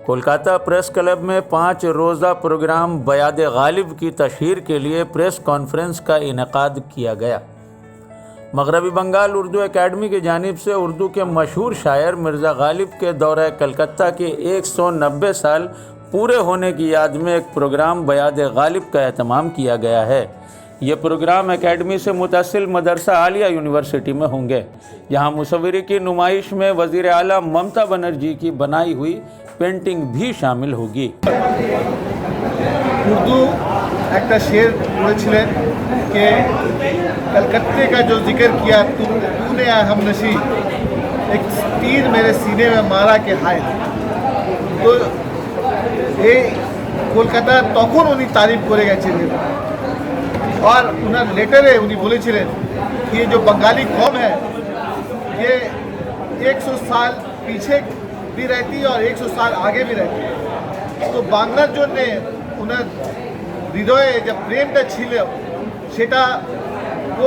Kolkata press club میں 5 روزہ programme بیاد غالب کی تشہیر کے لیے پریس کانفرنس کا انعقاد کیا گیا۔ مغربی بنگال اردو اکیڈمی کی جانب سے اردو کے مشہور شاعر مرزا غالب کے دورہ کلکتہ کے 190 سال پورے ہونے کی یاد میں ایک پروگرام بیاد غالب کا اہتمام کیا گیا ہے۔ یہ پروگرام اکیڈمی سے متصل مدرسہ عالیہ یونیورسٹی میں ہوں گے، جہاں مصوری کی نمائش میں وزیر اعلیٰ ممتا بنرجی کی بنائی ہوئی پینٹنگ بھی شامل ہوگی۔ اردو ایک شعر پڑھے کہ کلکتے کا جو ذکر کیا تو نے ہم نشی ایک تیر میرے سینے میں مارا کہ ہائے، تو یہ کولکاتہ تখন উনি তারিফ করে গেছিলেন اور انہیں لیٹر ہے انہیں بولے چھلیں کہ یہ جو بنگالی قوم ہے یہ 100 سال پیچھے بھی رہتی ہے اور 100 سال آگے بھی رہتی ہے، تو বাংলার জন্য উনার হৃদয়ে যে প্রেমটা ছিল সেটা ও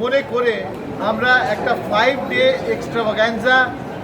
মনে করে আমরা একটা 5 ডে এক্সট্রাভাগান্সা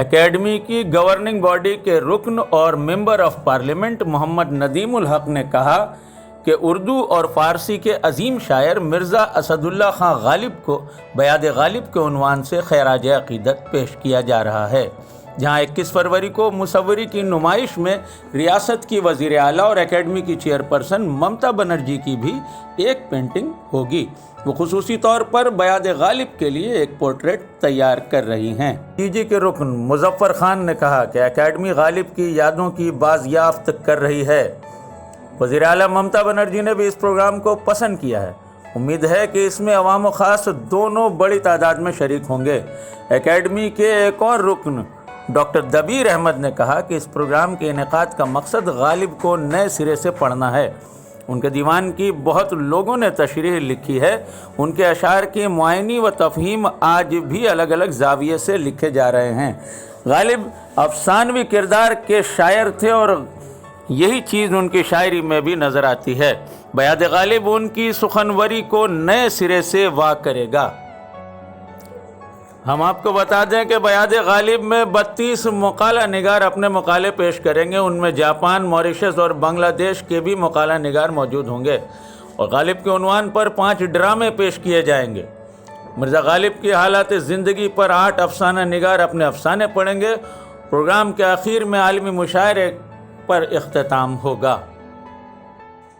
اکیڈمی کی گورننگ باڈی کے رکن اور ممبر آف پارلیمنٹ محمد ندیم الحق نے کہا کہ اردو اور فارسی کے عظیم شاعر مرزا اسد اللہ خان غالب کو بیاد غالب کے عنوان سے خراج عقیدت پیش کیا جا رہا ہے، جہاں 21 فروری کو مصوری کی نمائش میں ریاست کی وزیر اعلیٰ اور اکیڈمی کی چیئرپرسن ممتا بنرجی کی بھی ایک پینٹنگ ہوگی۔ وہ خصوصی طور پر بیاد غالب کے لیے ایک پورٹریٹ تیار کر رہی ہیں۔ جی کے رکن مظفر خان نے کہا کہ اکیڈمی غالب کی یادوں کی بازیافت کر رہی ہے۔ وزیر اعلیٰ ممتا بنرجی نے بھی اس پروگرام کو پسند کیا ہے۔ امید ہے کہ اس میں عوام و خاص دونوں بڑی تعداد میں شریک ہوں گے۔ اکیڈمی کے ایک اور رکن ڈاکٹر دبیر احمد نے کہا کہ اس پروگرام کے انعقاد کا مقصد غالب کو نئے سرے سے پڑھنا ہے۔ ان کے دیوان کی بہت لوگوں نے تشریح لکھی ہے۔ ان کے اشعار کی معانی و تفہیم آج بھی الگ الگ زاویے سے لکھے جا رہے ہیں۔ غالب افسانوی کردار کے شاعر تھے اور یہی چیز ان کی شاعری میں بھی نظر آتی ہے۔ بیاد غالب ان کی سخنوری کو نئے سرے سے وا کرے گا۔ ہم آپ کو بتا دیں کہ بیاد غالب میں 32 مقالہ نگار اپنے مقالے پیش کریں گے۔ ان میں جاپان، موریشس اور بنگلہ دیش کے بھی مقالہ نگار موجود ہوں گے، اور غالب کے عنوان پر 5 ڈرامے پیش کیے جائیں گے۔ مرزا غالب کی حالات زندگی پر 8 افسانہ نگار اپنے افسانے پڑھیں گے۔ پروگرام کے آخر میں عالمی مشاعرے پر اختتام ہوگا۔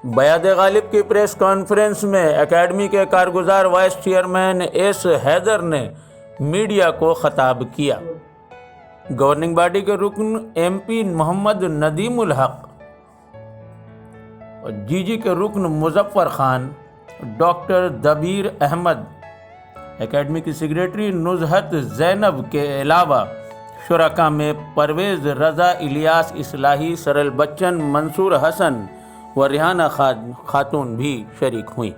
بیاد غالب کی پریس کانفرنس میں اکیڈمی کے کارگزار وائس چیئرمین ایس حیدر نے میڈیا کو خطاب کیا۔ گورننگ باڈی کے رکن ایم پی محمد ندیم الحق اور جی کے رکن مظفر خان، ڈاکٹر دبیر احمد، اکیڈمی کی سیکریٹری نزہت زینب کے علاوہ شرکا میں پرویز رضا، الیاس اصلاحی، سرل بچن، منصور حسن و ریحانہ خاتون بھی شریک ہوئیں۔